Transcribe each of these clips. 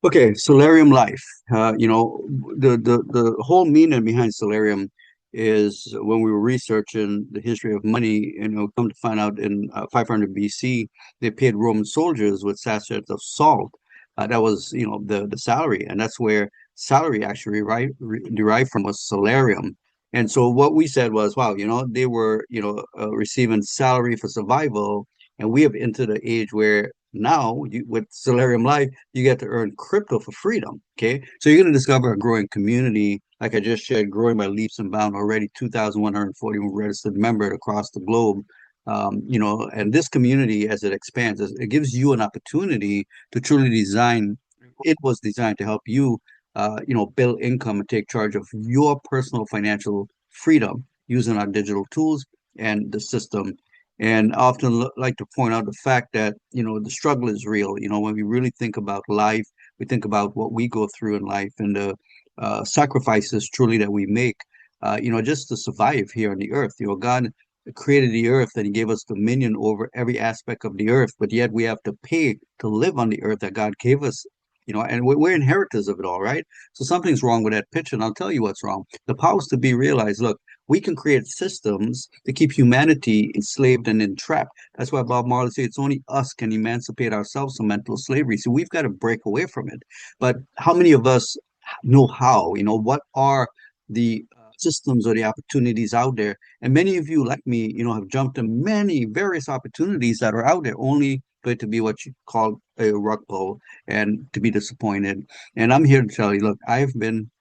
Okay, Salarium Life. The whole meaning behind Salarium is when we were researching the history of money, come to find out in 500 BC, they paid Roman soldiers with sachets of salt. That was, the salary, and that's where salary actually derived from was salarium. And so what we said was, wow, they were, receiving salary for survival, and we have entered the age where now with Salarium Life you get to earn crypto for freedom. Okay. So you're going to discover a growing community, like I just shared, growing by leaps and bounds, already 2,140 registered members across the globe. And this community, as it expands, it gives you an opportunity to truly design. It was designed to help you, build income and take charge of your personal financial freedom using our digital tools and the system. And I often like to point out the fact that, the struggle is real. When we really think about life, we think about what we go through in life and the sacrifices truly that we make, just to survive here on the earth. God created the earth and he gave us dominion over every aspect of the earth, but yet we have to pay to live on the earth that God gave us. And we're inheritors of it all, right? So something's wrong with that picture, and I'll tell you what's wrong. The powers to be realized, look, we can create systems to keep humanity enslaved and entrapped. That's why Bob Marley said it's only us can emancipate ourselves from mental slavery. So we've got to break away from it. But how many of us know how? What are the systems or the opportunities out there? And many of you, like me, have jumped in many various opportunities that are out there only for it to be what you call a rug pull and to be disappointed. And I'm here to tell you, look, I've been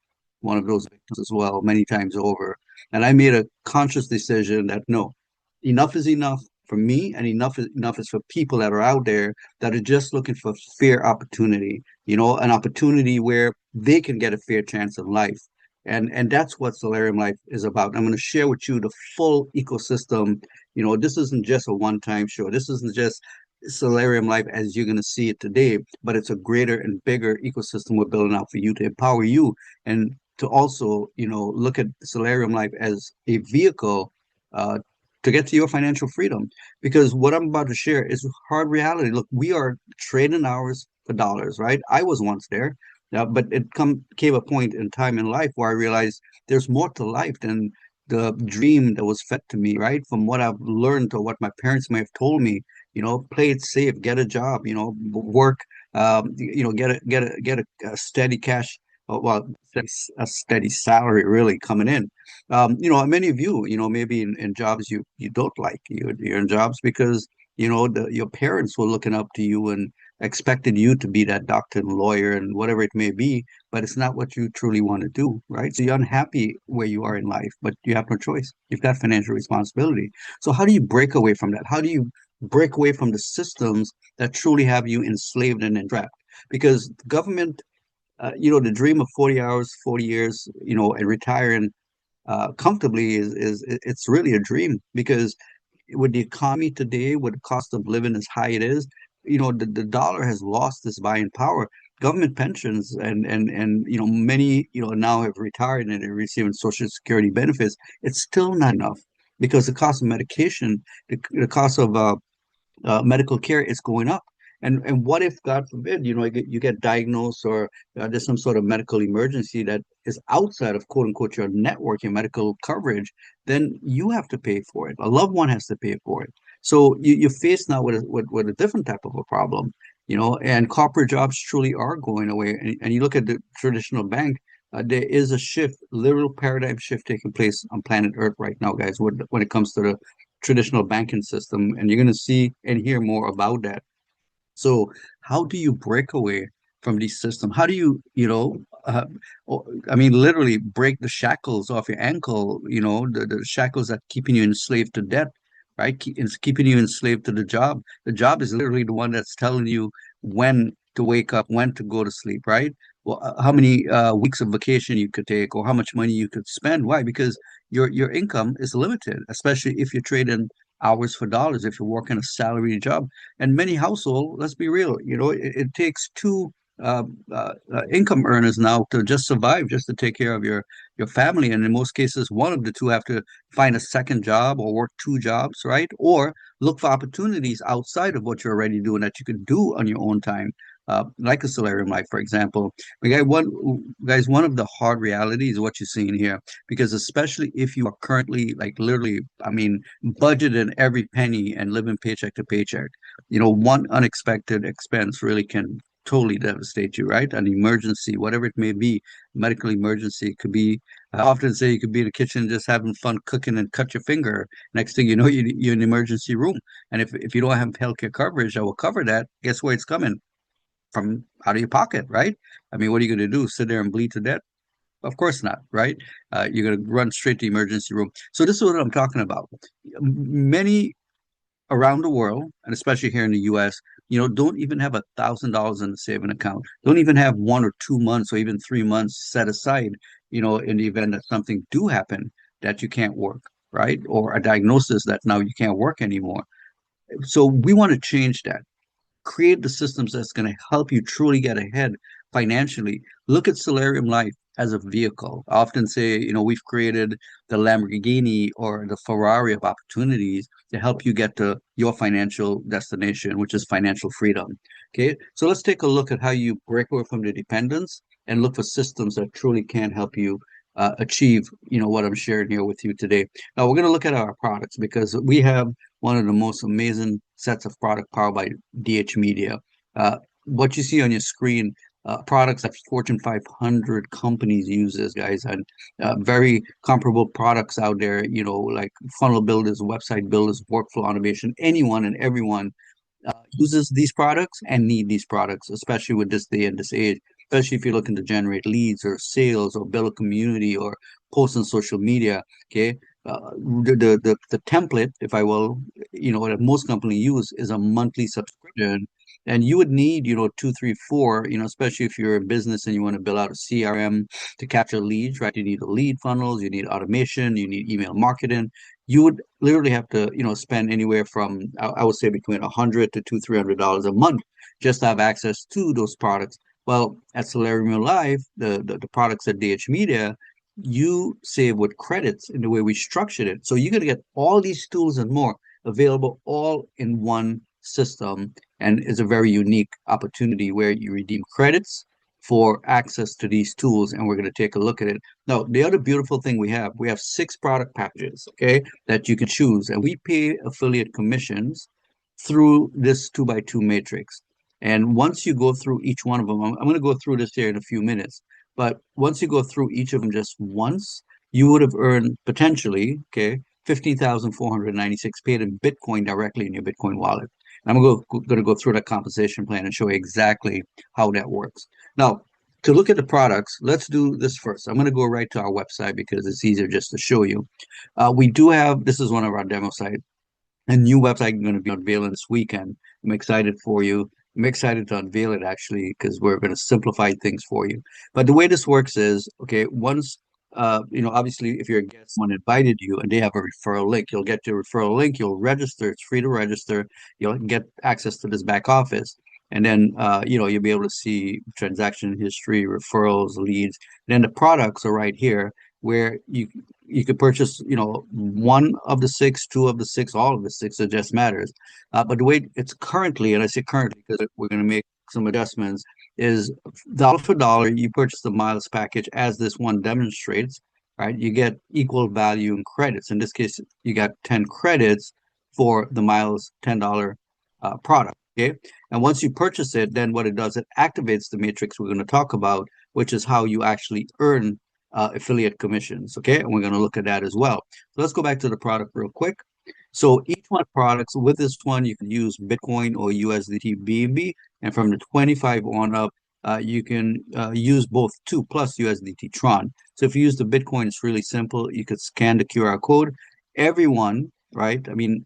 one of those victims as well, many times over. And I made a conscious decision that no, enough is enough for me, and enough is for people that are out there that are just looking for fair opportunity, an opportunity where they can get a fair chance in life. And that's what Solarium Life is about. I'm going to share with you the full ecosystem. This isn't just a one-time show. This isn't just Salarium Life as you're going to see it today, but it's a greater and bigger ecosystem we're building out for you to empower you and to also, look at Salarium Life as a vehicle uh, to get to your financial freedom. Because what I'm about to share is hard reality. Look, we are trading hours for dollars, right? I was once there, but came a point in time in life where I realized there's more to life than the dream that was fed to me, right? From what I've learned or what my parents may have told me, play it safe, get a job, work, get a steady cash, well, a steady salary really coming in. Many of you, maybe in jobs you don't like. You're in jobs because your parents were looking up to you and expected you to be that doctor and lawyer and whatever it may be, but it's not what you truly want to do, right? So you're unhappy where you are in life, but you have no choice. You've got financial responsibility. So how do you break away from that? How do you break away from the systems that truly have you enslaved and entrapped? Because government, the dream of 40 hours, 40 years, and retiring comfortably is it's really a dream because with the economy today, with the cost of living as high it is, the dollar has lost its buying power. Government pensions and many now have retired and are receiving Social Security benefits. It's still not enough because the cost of medication, the cost of medical care is going up. And what if, God forbid, you get diagnosed or there's some sort of medical emergency that is outside of quote unquote your network, your medical coverage, then you have to pay for it. A loved one has to pay for it. So you're faced now with a different type of a problem, and corporate jobs truly are going away. And you look at the traditional bank, there is a shift, literal paradigm shift taking place on planet Earth right now, guys, when it comes to the traditional banking system, and you're going to see and hear more about that. So, how do you break away from these systems? How do you, I mean, literally break the shackles off your ankle, the shackles that keeping you enslaved to debt, right? It's keeping you enslaved to the job. The job is literally the one that's telling you when to wake up, when to go to sleep, right? Well, how many weeks of vacation you could take, or how much money you could spend. Why? Because your income is limited, especially if you're trading hours for dollars, if you're working a salary job. And many household, let's be real, it takes two income earners now to just survive, just to take care of your family. And in most cases, one of the two have to find a second job or work two jobs, right? Or look for opportunities outside of what you're already doing that you could do on your own time. like a Solarium Life, for example. We got one, guys, one of the hard realities is what you're seeing here, because especially if you are currently, like, literally, I mean, budgeting every penny and living paycheck to paycheck, one unexpected expense really can totally devastate you, right? An emergency, whatever it may be, medical emergency, it could be. I often say you could be in the kitchen just having fun cooking and cut your finger. Next thing you know, you're in the emergency room. And if you don't have healthcare coverage that will cover that, guess where it's coming? From out of your pocket, right? I mean, what are you going to do? Sit there and bleed to death? Of course not, right? You're going to run straight to the emergency room. So this is what I'm talking about. Many around the world, and especially here in the US, don't even have $1,000 in a saving account. Don't even have 1 or 2 months or even 3 months set aside, in the event that something do happen that you can't work, right? Or a diagnosis that now you can't work anymore. So we want to change that, create the systems that's going to help you truly get ahead financially. Look at Salarium Life as a vehicle. I often say, we've created the Lamborghini or the Ferrari of opportunities to help you get to your financial destination, which is financial freedom. Okay, so let's take a look at how you break away from the dependence and look for systems that truly can help you achieve, what I'm sharing here with you today. Now we're going to look at our products because we have one of the most amazing sets of product powered by DH Media. What you see on your screen, products that Fortune 500 companies use this, guys, and very comparable products out there, like funnel builders, website builders, workflow automation, anyone and everyone uses these products and need these products, especially with this day and this age, especially if you're looking to generate leads or sales or build a community or post on social media. Okay. The template, if I will, that most companies use is a monthly subscription. And you would need, two, three, four, especially if you're a business and you want to build out a CRM to capture leads, right? You need a lead funnels, you need automation, you need email marketing. You would literally have to, spend anywhere from, I would say between $100 to $300 a month just to have access to those products. Well, at Salarium Live, the products at DH Media, you save with credits in the way we structured it. So you're going to get all these tools and more available all in one system. And it's a very unique opportunity where you redeem credits for access to these tools. And we're going to take a look at it. Now, the other beautiful thing we have 6 product packages, okay, that you can choose. And we pay affiliate commissions through this 2x2 matrix. And once you go through each one of them, I'm going to go through this here in a few minutes. But once you go through each of them just once, you would have earned potentially, okay, 15,496 paid in Bitcoin directly in your Bitcoin wallet. And I'm going to go through that compensation plan and show you exactly how that works. Now, to look at the products, let's do this first. I'm going to go right to our website because it's easier just to show you. We do have, this is one of our demo sites, a new website going to be unveiling this weekend. I'm excited for you. I'm excited to unveil it actually because we're going to simplify things for you. But the way this works is, okay, once obviously if your guest someone invited you and they have a referral link, you'll get your referral link, you'll register, it's free to register, you'll get access to this back office. And then you'll be able to see transaction history, referrals, leads. And then the products are right here where you could purchase, one of the 6, two of the 6, all of the 6. It just matters. But the way it's currently, and I say currently because we're going to make some adjustments, is dollar for dollar. You purchase the miles package as this one demonstrates, right? You get equal value in credits. In this case, you got 10 credits for the miles $10 product. Okay. And once you purchase it, then what it does, it activates the matrix we're going to talk about, which is how you actually earn affiliate commissions. Okay, and we're going to look at that as well. So let's go back to the product real quick. So each one products with this one, you can use Bitcoin or USDT BNB, and from the 25 on up, you can use both 2 plus USDT Tron. So if you use the Bitcoin, it's really simple. You could scan the QR code. Everyone, right? I mean,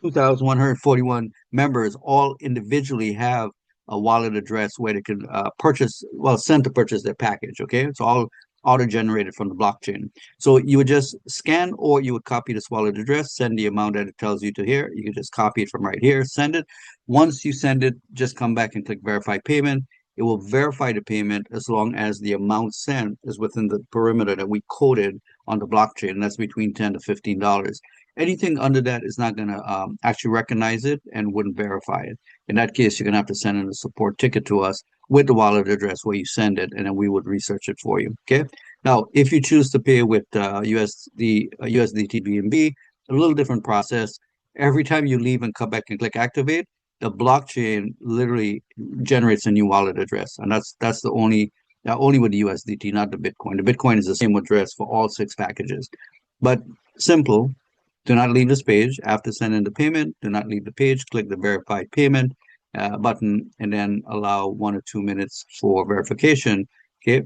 2,141 members all individually have a wallet address where they can purchase, well, send to purchase their package. Okay, it's all auto-generated from the blockchain. So you would just scan or you would copy this wallet address, send the amount that it tells you to here. You can just copy it from right here, send it. Once you send it, just come back and click verify payment. It will verify the payment as long as the amount sent is within the perimeter that we coded on the blockchain. That's between $10 to $15. Anything under that is not going to actually recognize it and wouldn't verify it. In that case, you're gonna have to send in a support ticket to us with the wallet address where you send it, and then we would research it for you. Okay. Now, if you choose to pay with USDT BNB, a little different process. Every time you leave and come back and click activate, the blockchain literally generates a new wallet address, and that's the only with the USDT, not the Bitcoin. The Bitcoin is the same address for all six packages, but simple. Do not leave this page after sending the payment. Do not leave the page. Click the verify payment button, and then allow 1 or 2 minutes for verification. Okay,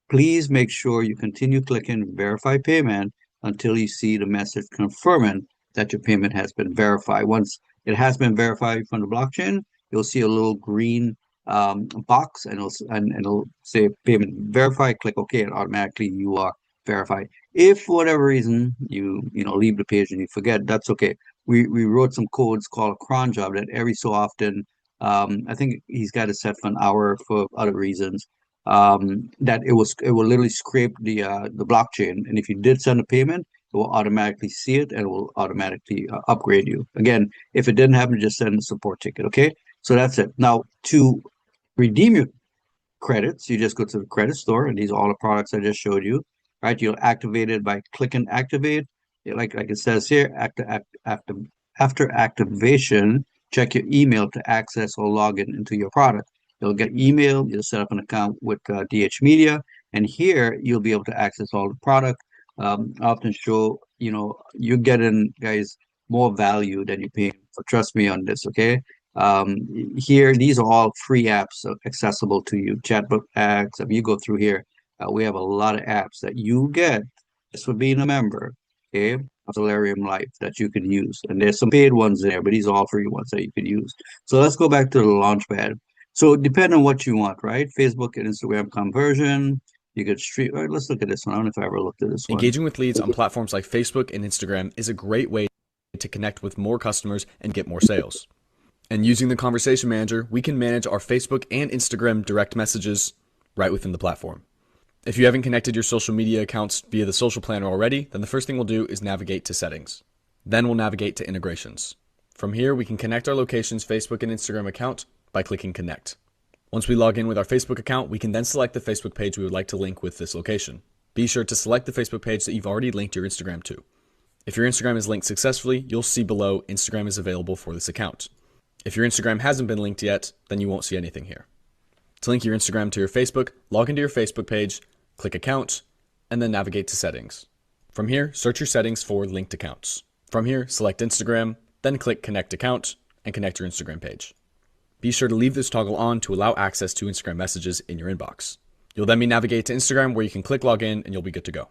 please make sure you continue clicking verify payment until you see the message confirming that your payment has been verified. Once it has been verified from the blockchain, you'll see a little green box, and it'll say payment verified. Click OK, and automatically you are verified. If for whatever reason you leave the page and you forget, that's okay. We wrote some codes called a cron job that every so often, I think he's got it set for an hour for other reasons, that it will literally scrape the blockchain, and if you did send a payment, it will automatically see it and it will automatically upgrade you. Again, if it didn't happen, just send a support ticket. Okay, so that's it. Now, to redeem your credits, you just go to the credit store, and these are all the products I just showed you. Right, you'll activate it by clicking activate. Like it says here, after activation, check your email to access or log into your product. You'll get email, you'll set up an account with DH Media, and here you'll be able to access all the product. I often show, you're getting, guys, more value than you're paying for. Trust me on this, okay? Here, these are all free apps accessible to you. Chatbot apps. If you go through here, we have a lot of apps that you get just for being a member, okay, of Salarium Life that you can use. And there's some paid ones there, but these are all free ones that you can use. So let's go back to the Launchpad. So depending on what you want, right? Facebook and Instagram conversion. You could stream. All right, let's look at this one. I don't know if I ever looked at this one. Engaging with leads on platforms like Facebook and Instagram is a great way to connect with more customers and get more sales. And using the Conversation Manager, we can manage our Facebook and Instagram direct messages right within the platform. If you haven't connected your social media accounts via the social planner already, then the first thing we'll do is navigate to settings. Then we'll navigate to integrations. From here, we can connect our location's Facebook and Instagram account by clicking connect. Once we log in with our Facebook account, we can then select the Facebook page we would like to link with this location. Be sure to select the Facebook page that you've already linked your Instagram to. If your Instagram is linked successfully, you'll see below Instagram is available for this account. If your Instagram hasn't been linked yet, then you won't see anything here. To link your Instagram to your Facebook, log into your Facebook page, click account, and then navigate to settings. From here, search your settings for linked accounts. From here, select Instagram, then click connect account and connect your Instagram page. Be sure to leave this toggle on to allow access to Instagram messages in your inbox. You'll then be navigate to Instagram where you can click login and you'll be good to go.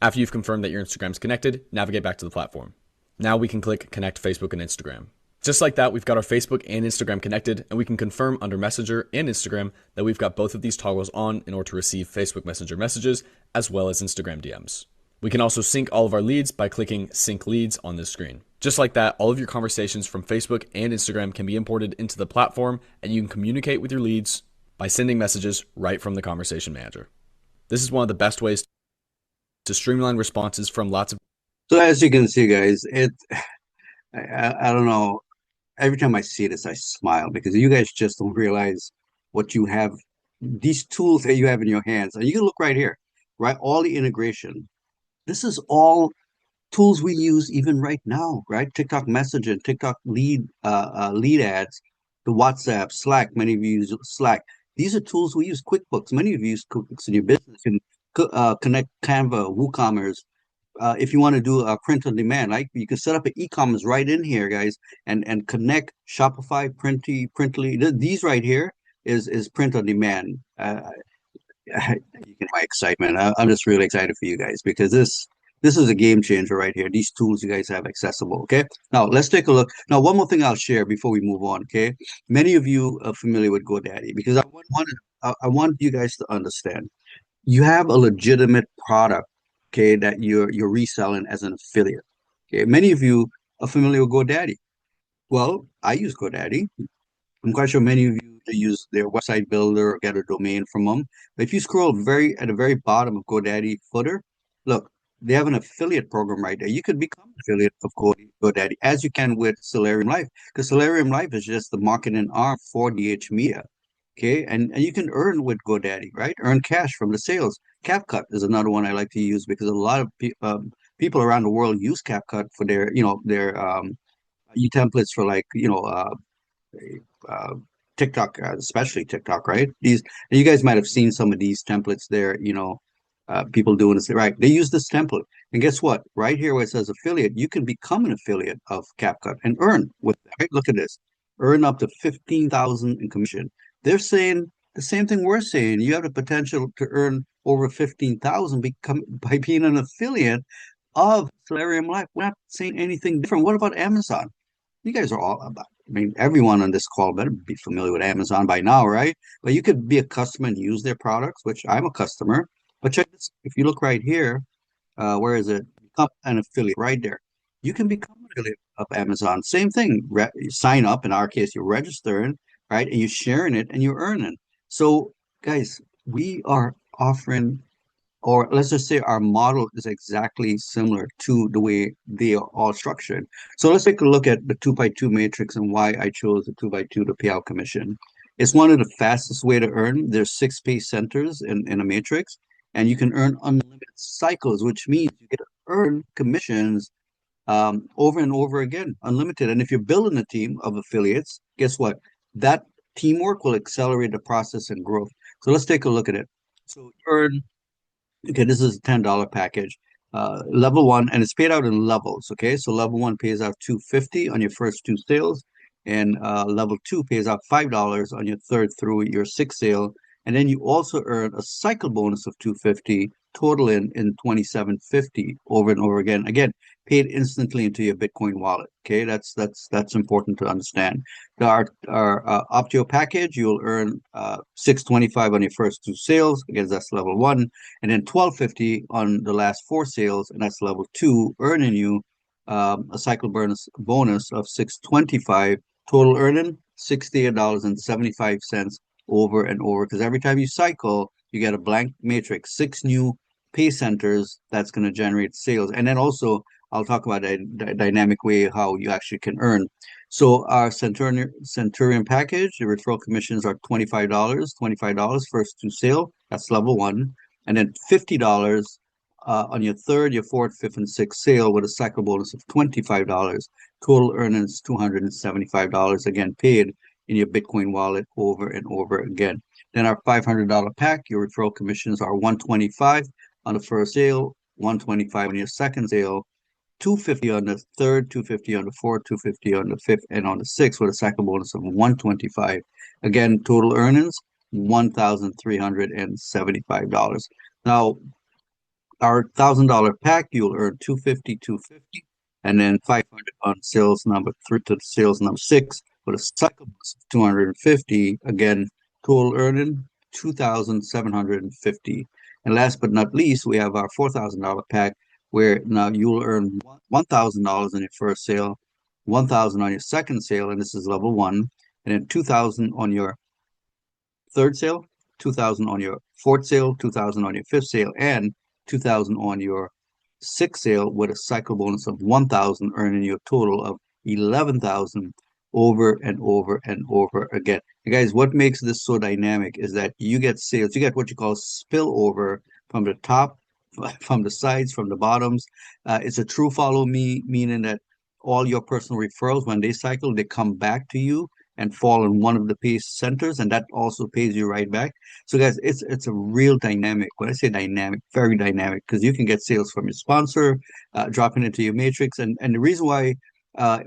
After you've confirmed that your Instagram's connected, navigate back to the platform. Now we can click connect Facebook and Instagram. Just like that, we've got our Facebook and Instagram connected, and we can confirm under Messenger and Instagram that we've got both of these toggles on in order to receive Facebook Messenger messages as well as Instagram DMs. We can also sync all of our leads by clicking sync leads on this screen. Just like that, all of your conversations from Facebook and Instagram can be imported into the platform, and you can communicate with your leads by sending messages right from the Conversation Manager. This is one of the best ways to streamline responses from lots of... So as you can see, guys, I don't know. Every time I see this, I smile because you guys just don't realize what you have, these tools that you have in your hands. And you can look right here, right? All the integration. This is all tools we use even right now, right? TikTok messaging, TikTok lead ads, the WhatsApp, Slack. Many of you use Slack. These are tools we use. QuickBooks. Many of you use QuickBooks in your business. You can connect Canva, WooCommerce. If you want to do a print on demand, like you can set up an e-commerce right in here, guys, and connect Shopify, Printly. These right here is print on demand. You can my excitement. I'm just really excited for you guys because this is a game changer right here. These tools you guys have accessible. Okay. Now let's take a look. Now, one more thing I'll share before we move on. Okay. Many of you are familiar with GoDaddy because I want you guys to understand you have a legitimate product, okay, that you're reselling as an affiliate. Okay. Many of you are familiar with GoDaddy. Well, I use GoDaddy. I'm quite sure many of you use their website builder or get a domain from them. But if you scroll at the very bottom of GoDaddy footer, look, they have an affiliate program right there. You could become an affiliate of GoDaddy as you can with Salarium Life, because Salarium Life is just the marketing arm for DH Media. Okay, and you can earn with GoDaddy, right? Earn cash from the sales. CapCut is another one I like to use because a lot of people around the world use CapCut for their, their templates for like, uh, TikTok, especially TikTok, right? These, and you guys might have seen some of these templates there, people doing this, right? They use this template. And guess what? Right here where it says affiliate, you can become an affiliate of CapCut and earn with that, right? Look at this. Earn up to 15,000 in commission. They're saying the same thing we're saying. You have the potential to earn over 15,000 become by being an affiliate of Salarium Life. We're not saying anything different. What about Amazon? You guys are all about, I mean, everyone on this call better be familiar with Amazon by now, right? But you could be a customer and use their products, which I'm a customer. But check this, if you look right here, where is it? Become an affiliate right there. You can become an affiliate of Amazon. Same thing. You sign up. In our case, you're registering, right? And you're sharing it and you're earning. So, guys, we are offering, or let's just say our model is exactly similar to the way they are all structured. So let's take a look at the two by two matrix and why I chose the two by two to pay out commission. It's one of the fastest way to earn. There's six pay centers in a matrix, and you can earn unlimited cycles, which means you get to earn commissions over and over again, unlimited. And if you're building a team of affiliates, guess what? That teamwork will accelerate the process and growth. So let's take a look at it. So you earn. Okay, this is a $10 package. Level one, and it's paid out in levels. Okay, so level one pays out 250 on your first two sales, and level two pays out $5 on your third through your sixth sale. And then you also earn a cycle bonus of 250, total in 2750 over and over again. Again, paid instantly into your Bitcoin wallet. Okay, that's important to understand. Our Optio package, you'll earn 625 on your first two sales. Again, that's level one, and then 1250 on the last four sales, and that's level two, earning you a cycle bonus of 625, total earning $68.75 over and over. Because every time you cycle, you get a blank matrix, six new pay centers that's going to generate sales. And then also, I'll talk about a dynamic way how you actually can earn. So our Centurion package, the referral commissions are $25 first two sale. That's level one, and then $50 on your third, your fourth, fifth, and sixth sale with a cycle bonus of $25. Total earnings $275, again paid in your Bitcoin wallet over and over again. Then our $500 pack, your referral commissions are $125 on the first sale, $125 on your second sale, $250 on the third, $250 on the fourth, $250 on the fifth, and on the sixth with a cycle bonus of $125. Again, total earnings $1,375. Now, our $1,000 pack, you'll earn 250, 250, and then 500 on sales number three to sales number six with a cycle bonus of 250. Again, total earning 2,750. And last but not least, we have our $4,000 pack where now you'll earn $1,000 on your first sale, 1,000 on your second sale, and this is level one, and then 2,000 on your third sale, 2,000 on your fourth sale, 2,000 on your fifth sale, and 2,000 on your sixth sale with a cycle bonus of 1,000, earning you a total of 11,000 over and over and over again. And guys, what makes this so dynamic is that you get sales, you get what you call spillover from the top, from the sides, from the bottoms. It's a true follow me, meaning that all your personal referrals, when they cycle, they come back to you and fall in one of the pay centers, and that also pays you right back. So, guys, it's a real dynamic. When I say dynamic, very dynamic, because you can get sales from your sponsor, dropping into your matrix, and the reason why,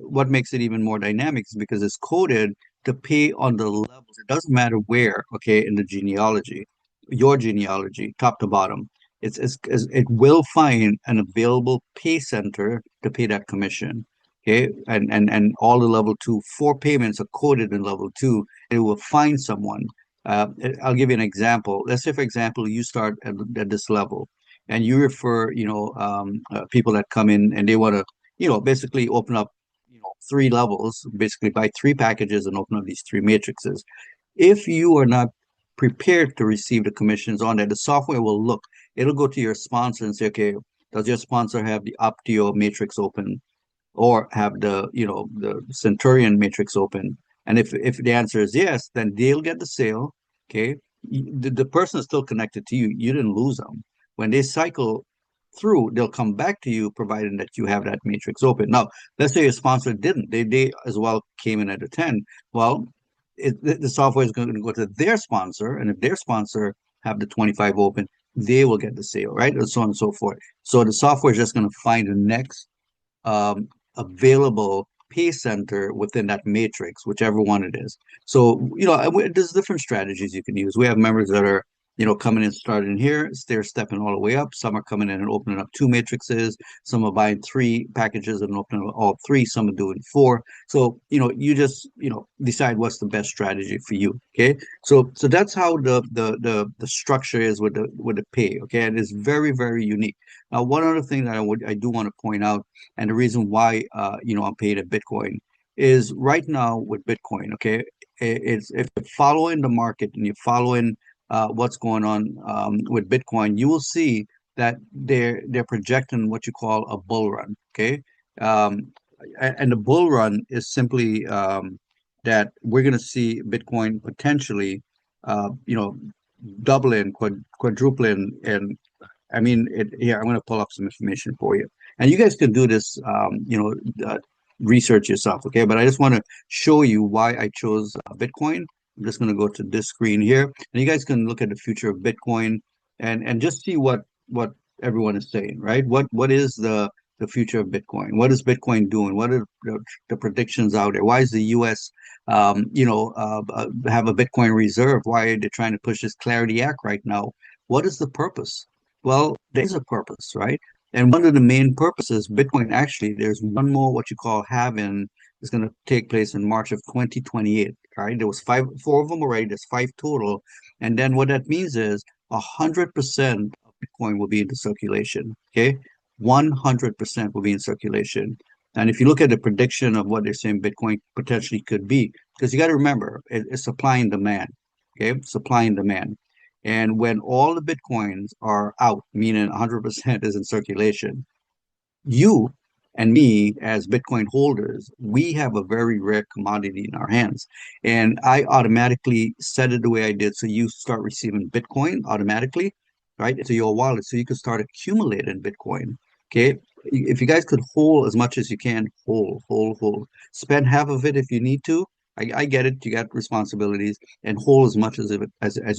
what makes it even more dynamic is because it's coded to pay on the levels. It doesn't matter where, okay, in the genealogy, your genealogy, top to bottom. It will find an available pay center to pay that commission. Okay, and all the level two, four payments are coded in level two. It will find someone. I'll give you an example. Let's say, for example, you start at this level, and you refer, people that come in and they want to, basically open up, three levels, basically buy three packages and open up these three matrices. If you are not prepared to receive the commissions on that, the software will look. It'll go to your sponsor and say, okay, Does your sponsor have the Optio matrix open, or have the Centurion matrix open? And if the answer is yes, then they'll get the sale. Okay, the person is still connected to you. You didn't lose them. When they cycle through, they'll come back to you, providing that you have that matrix open. Now, let's say your sponsor didn't. They as well came in at a 10. Well, the software is going to go to their sponsor, and if their sponsor have the 25 open, they will get the sale, right? And so on and so forth. So the software is just going to find the next um, available pay center within that matrix, whichever one it is. So, there's different strategies you can use. We have members that are, coming in, starting here, they're stepping all the way up. Some are coming in and opening up two matrices. Some are buying three packages and opening up all three. Some are doing four. So, you just, decide what's the best strategy for you. Okay. So that's how the structure is with the pay. Okay. And it's very, very unique. Now, one other thing that I do want to point out, and the reason why I'm paid in Bitcoin is right now with Bitcoin, okay, it's if you're following the market and you're following what's going on with Bitcoin, you will see that they're projecting what you call a bull run, okay? Um, and the bull run is simply that we're going to see Bitcoin potentially, you know, doubling, quadrupling, and I mean, here, I'm going to pull up some information for you. And you guys can do this, research yourself, okay? But I just want to show you why I chose Bitcoin. I'm just going to go to this screen here, and you guys can look at the future of Bitcoin and just see what everyone is saying, right? What is the future of Bitcoin? What is Bitcoin doing? What are the predictions out there? Why is the U.S. Have a Bitcoin reserve? Why are they trying to push this Clarity Act right now? What is the purpose? Well, there's a purpose, right? And one of the main purposes, Bitcoin actually, there's one more what you call halving is going to take place in March of 2028, right? There was four of them already. There's five total. And then what that means is 100% of Bitcoin will be into circulation, okay? 100% will be in circulation. And if you look at the prediction of what they're saying Bitcoin potentially could be, because you got to remember, it's supply and demand, okay? Supply and demand. And when all the Bitcoins are out, meaning 100% is in circulation, you and me as Bitcoin holders, we have a very rare commodity in our hands. And I automatically set it the way I did. So you start receiving Bitcoin automatically, right, into your wallet. So you can start accumulating Bitcoin. Okay. If you guys could hold as much as you can, hold. Spend half of it if you need to. I get it. You got responsibilities, and hold as much as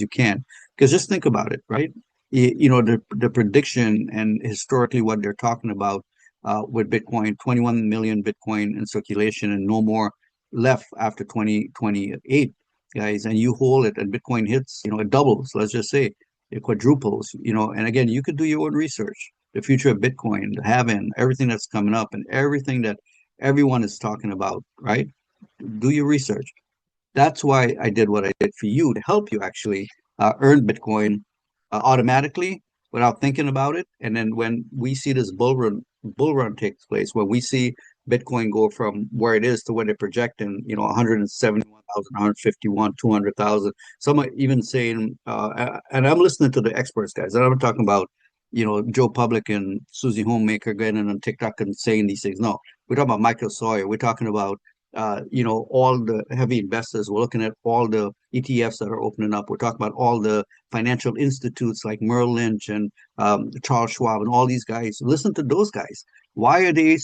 you can. Because just think about it, right? The prediction and historically what they're talking about with Bitcoin, 21 million Bitcoin in circulation and no more left after 2028, guys. And you hold it and Bitcoin hits, it doubles, let's just say it quadruples, and again, you could do your own research. The future of Bitcoin, the halving, everything that's coming up and everything that everyone is talking about, right? Do your research. That's why I did what I did for you to help you actually earn Bitcoin automatically without thinking about it. And then when we see this bull run takes place, when we see Bitcoin go from where it is to where they're projecting, 171,000, 151, 200,000. Some are even saying, and I'm listening to the experts, guys. And I'm talking about, Joe Public and Susie Homemaker getting on TikTok and saying these things. No, we're talking about Michael Sawyer. We're talking about all the heavy investors. We're looking at all the ETFs that are opening up. We're talking about all the financial institutes like Merrill Lynch and Charles Schwab and all these guys. Listen to those guys. Why are they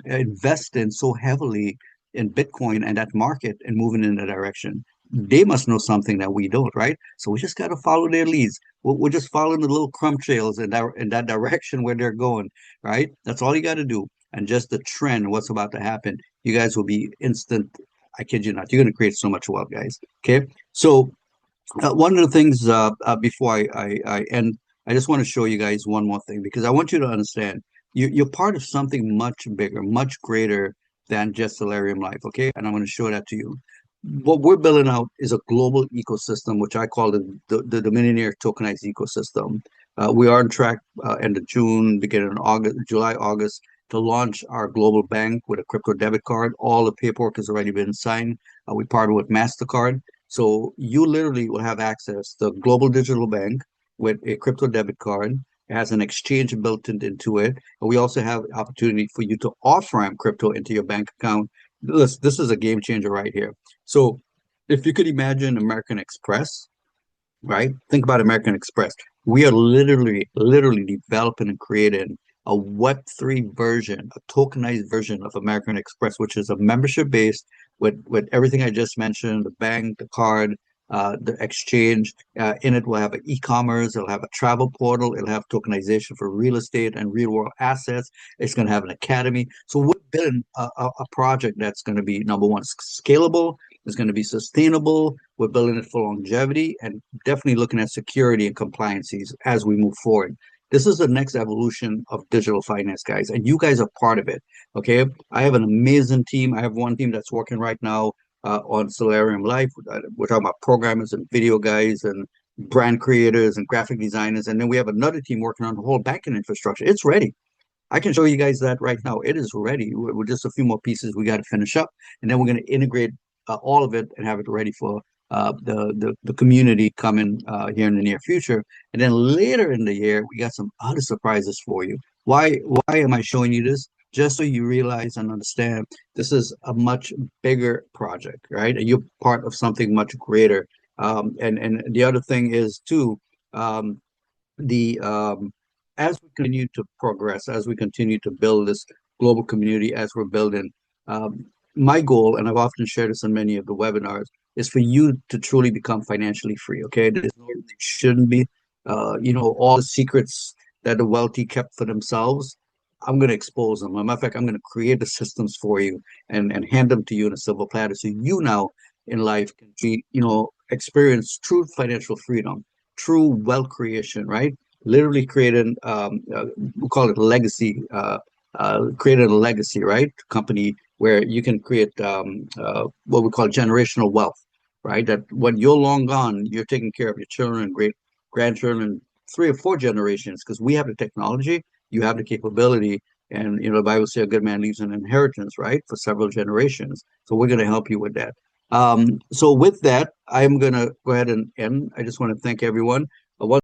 investing so heavily in Bitcoin and that market and moving in that direction? They must know something that we don't, right? So we just got to follow their leads. We're just following the little crumb trails in that direction where they're going, right? That's all you got to do. And just the trend, what's about to happen, you guys will be instant. I kid you not. You're going to create so much wealth, guys. Okay. So one of the things before I end, I just want to show you guys one more thing because I want you to understand you're part of something much bigger, much greater than just Salarium Life. Okay. And I'm going to show that to you. What we're building out is a global ecosystem, which I call the Millionaire Tokenized Ecosystem. We are on track end of June, beginning of August, July, August, to launch our global bank with a crypto debit card. All the paperwork has already been signed. We partner with MasterCard. So you literally will have access to a global digital bank with a crypto debit card. It has an exchange built into it. And we also have opportunity for you to off-ramp crypto into your bank account. This is a game changer right here. So if you could imagine American Express, right? Think about American Express. We are literally developing and creating a Web3 version, a tokenized version of American Express, which is a membership based with everything I just mentioned, the bank, the card, the exchange. In it, we'll have an e-commerce, it'll have a travel portal, it'll have tokenization for real estate and real world assets. It's going to have an academy. So we're building a project that's going to be number one, scalable, it's going to be sustainable. We're building it for longevity and definitely looking at security and compliances as we move forward. This is the next evolution of digital finance, guys, and you guys are part of it. Okay. I have an amazing team. I have one team that's working right now on Salarium Life. We're talking about programmers and video guys and brand creators and graphic designers. And then we have another team working on the whole backend infrastructure. It's ready. I can show you guys that right now. It is ready. We're just a few more pieces we got to finish up, and then we're going to integrate all of it and have it ready for the community coming here in the near future. And then later in the year, we got some other surprises for you. Why am I showing you this? Just so you realize and understand, this is a much bigger project, right? And you're part of something much greater. And the other thing is too. The As we continue to progress, as we continue to build this global community, as we're building, my goal, and I've often shared this in many of the webinars, is for you to truly become financially free. Okay, there's no, there shouldn't be, all the secrets that the wealthy kept for themselves. I'm going to expose them. As a matter of fact, I'm going to create the systems for you and hand them to you in a silver platter, so you now in life can be, experience true financial freedom, true wealth creation, right? Literally creating, we call it legacy, created a legacy, right? Company where you can create what we call generational wealth, right? That when you're long gone, you're taking care of your children, great grandchildren, three or four generations, because we have the technology, you have the capability, and the Bible says a good man leaves an inheritance, right, for several generations. So we're going to help you with that. So with that, I'm going to go ahead and end. I just want to thank everyone.